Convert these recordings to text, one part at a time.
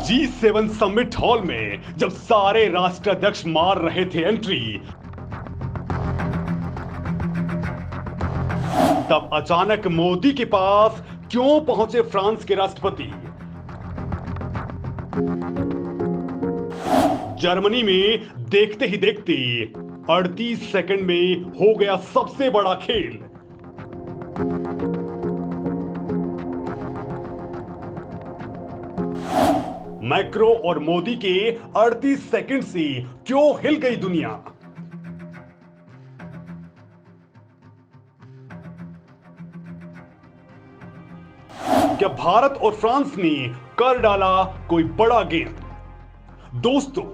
G7 summit hall में जब सारे राष्ट्राध्यक्ष मार रहे थे एंट्री, तब अचानक मोदी के पास क्यों पहुंचे फ्रांस के राष्ट्रपति। जर्मनी में देखते ही देखते 38 सेकंड में हो गया सबसे बड़ा खेल। मैक्रो और मोदी के 38 सेकंड से क्यों हिल गई दुनिया। क्या भारत और फ्रांस ने कर डाला कोई बड़ा गेम। दोस्तों,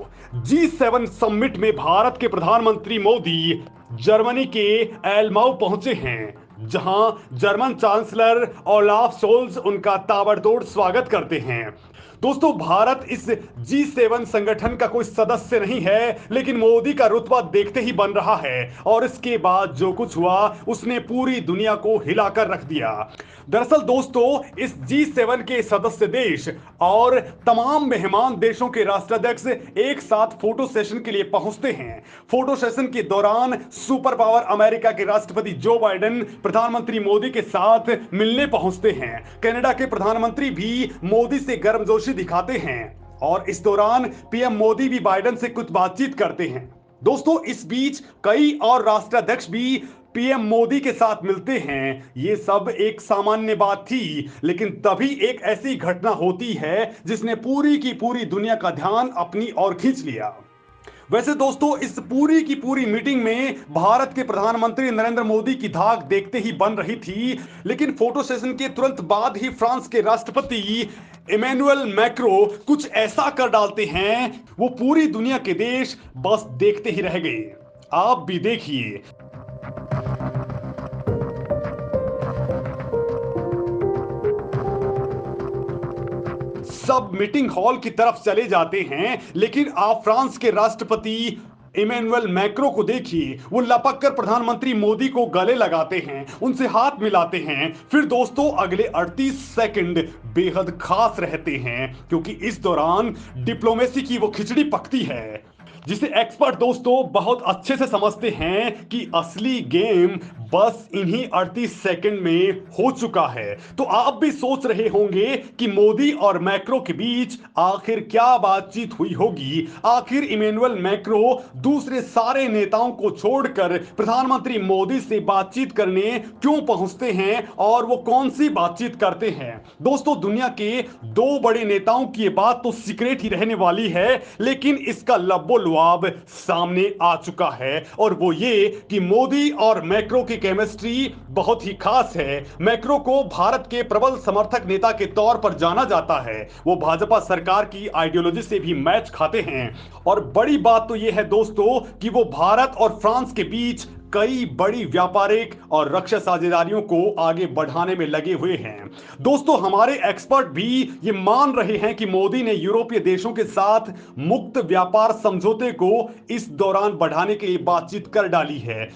G7 समिट में भारत के प्रधानमंत्री मोदी जर्मनी के एलमाउ पहुंचे हैं, जहां जर्मन चांसलर ओलाफ शोल्ज उनका ताबड़तोड़ स्वागत करते हैं। दोस्तों, भारत इस G7 संगठन का कोई सदस्य नहीं है, लेकिन मोदी का रुतबा देखते ही बन रहा है और इसके बाद जो कुछ हुआ उसने पूरी दुनिया को हिलाकर रख दिया। दरअसल दोस्तों, इस G7 के सदस्य देश और तमाम मेहमान देशों के राष्ट्राध्यक्ष एक साथ फोटो सेशन के लिए पहुंचते हैं। फोटो सेशन के दौरान सुपर पावर अमेरिका के राष्ट्रपति जो बाइडेन प्रधानमंत्री मोदी के साथ मिलने पहुंचते हैं। कनाडा के प्रधानमंत्री भी मोदी से गर्मजोशी दिखाते हैं और इस दौरान पीएम मोदी भी बाइडेन से कुछ बातचीत करते हैं। दोस्तों, इस बीच कई और राष्ट्राध्यक्ष भी पीएम मोदी के साथ मिलते हैं। ये सब एक सामान्य बात थी, लेकिन तभी एक ऐसी घटना होती है जिसने पूरी की पूरी दुनिया का ध्यान अपनी ओर खींच लिया। वैसे दोस्तों, इस पूरी की पूरी मीटिंग में भारत के प्रधानमंत्री नरेंद्र मोदी की धाक देखते ही बन रही थी, लेकिन फोटो सेशन के तुरंत बाद ही फ्रांस के राष्ट्रपति इमैनुअल मैक्रो कुछ ऐसा कर डालते हैं, वो पूरी दुनिया के देश बस देखते ही रह गए। आप भी देखिए। सब मीटिंग हॉल की तरफ चले जाते हैं, लेकिन आप फ्रांस के राष्ट्रपति इमैनुअल मैक्रो को देखिए। वो लपक कर प्रधानमंत्री मोदी को गले लगाते हैं, उनसे हाथ मिलाते हैं। फिर दोस्तों, अगले 38 सेकंड बेहद खास रहते हैं, क्योंकि इस दौरान डिप्लोमेसी की वो खिचड़ी पकती है जिसे एक्सपर्ट दोस्तों बहुत अच्छे से समझते हैं कि असली गेम बस इन्हीं 38 सेकंड में हो चुका है। तो आप भी सोच रहे होंगे कि मोदी और मैक्रो के बीच आखिर क्या बातचीत हुई होगी। आखिर इमैनुअल मैक्रो दूसरे सारे नेताओं को छोड़कर प्रधानमंत्री मोदी से बातचीत करने क्यों पहुंचते हैं और वो कौन सी बातचीत करते हैं। दोस्तों, दुनिया के दो बड़े नेताओं की ये बात तो सीक्रेट ही रहने वाली है, लेकिन इसका लब्बो लुआब सामने आ चुका है, और वो ये कि मोदी और मैक्रो की केमिस्ट्री बहुत ही खास है। मैक्रो को भारत के प्रबल समर्थक नेता के तौर पर जाना जाता है। वो भाजपा सरकार की आइडियोलॉजी से भी मैच खाते हैं, और बड़ी बात तो यह है दोस्तों कि वो भारत और फ्रांस के बीच कई बड़ी व्यापारिक और रक्षा साझेदारियों को आगे बढ़ाने में लगे हुए हैं। दोस्तों, हमारे एक्सपर्ट भी ये मान रहे हैं कि मोदी ने यूरोपीय देशों के साथ मुक्त व्यापार समझौते को इस दौरान बढ़ाने के लिए बातचीत कर डाली है।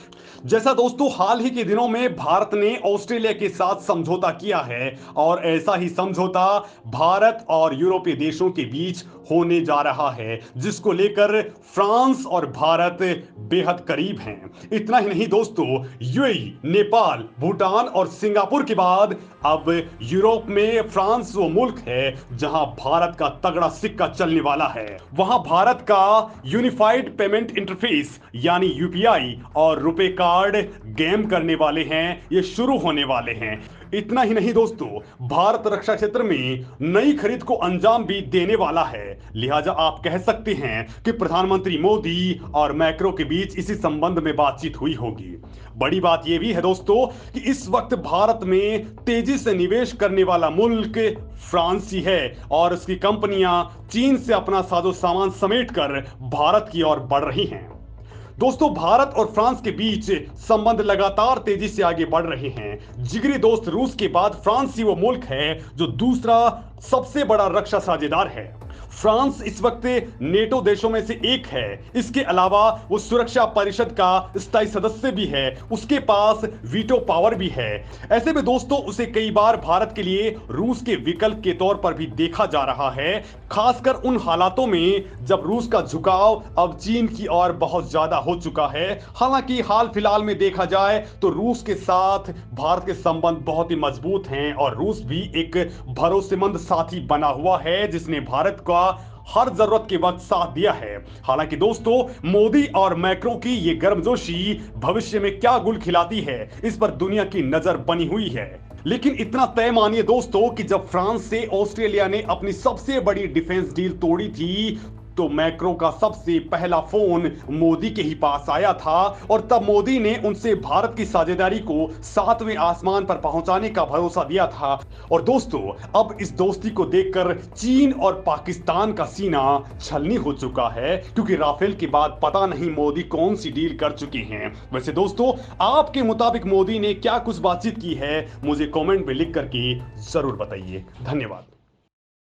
जैसा दोस्तों हाल ही के दिनों में भारत ने ऑस्ट्रेलिया के साथ समझौता किया है, और ऐसा ही समझौता भारत और यूरोपीय देशों के बीच होने जा रहा है, जिसको लेकर फ्रांस और भारत बेहद करीब हैं। इतना ही नहीं दोस्तों, यूएई, नेपाल, भूटान और सिंगापुर के बाद अब यूरोप में फ्रांस वो मुल्क है जहां भारत का तगड़ा सिक्का चलने वाला है। वहां भारत का यूनिफाइड पेमेंट इंटरफेस यानी यूपीआई और रुपे कार्ड गेम करने वाले हैं, ये शुरू होने वाले हैं। इतना ही नहीं दोस्तों, भारत रक्षा क्षेत्र में नई खरीद को अंजाम भी देने वाला है। लिहाजा आप कह सकते हैं कि प्रधानमंत्री मोदी और मैक्रो के बीच इसी संबंध में बातचीत हुई होगी। बड़ी बात यह भी है दोस्तों कि इस वक्त भारत में तेजी से निवेश करने वाला मुल्क फ्रांस ही है, और उसकी कंपनियां चीन से अपना साजो सामान समेटकर भारत की ओर बढ़ रही हैं। दोस्तों, भारत और फ्रांस के बीच संबंध लगातार तेजी से आगे बढ़ रहे हैं। जिगरी दोस्त रूस के बाद फ्रांस ही वो मुल्क है जो दूसरा सबसे बड़ा रक्षा साझेदार है। फ्रांस इस वक्त नेटो देशों में से एक है। इसके अलावा वो सुरक्षा परिषद का स्थायी सदस्य भी है, उसके पास वीटो पावर भी है। ऐसे में दोस्तों उसे कई बार भारत के लिए रूस के विकल्प के तौर पर भी देखा जा रहा है, खासकर उन हालातों में जब रूस का झुकाव अब चीन की ओर बहुत ज्यादा हो चुका है। हालांकि हाल फिलहाल में देखा जाए तो रूस के साथ भारत के संबंध बहुत ही मजबूत हैं और रूस भी एक भरोसेमंद साथी बना हुआ है जिसने भारत का हर जरूरत के वक्त साथ दिया है। हालांकि दोस्तों मोदी और मैक्रो की ये गर्मजोशी भविष्य में क्या गुल खिलाती है, इस पर दुनिया की नजर बनी हुई है। लेकिन इतना तय मानिए दोस्तों कि जब फ्रांस से ऑस्ट्रेलिया ने अपनी सबसे बड़ी डिफेंस डील तोड़ी थी तो मैक्रो का सबसे पहला फोन मोदी के ही पास आया था और तब मोदी ने उनसे भारत की साझेदारी को 7वें आसमान पर पहुंचाने का भरोसा दिया था। और दोस्तों अब इस दोस्ती को देखकर चीन और पाकिस्तान का सीना छलनी हो चुका है, क्योंकि राफेल के बाद पता नहीं मोदी कौन सी डील कर चुके हैं। वैसे दोस्तों आपके मुताबिक मोदी ने क्या कुछ बातचीत की है, मुझे कमेंट में लिख करके जरूर बताइए। धन्यवाद।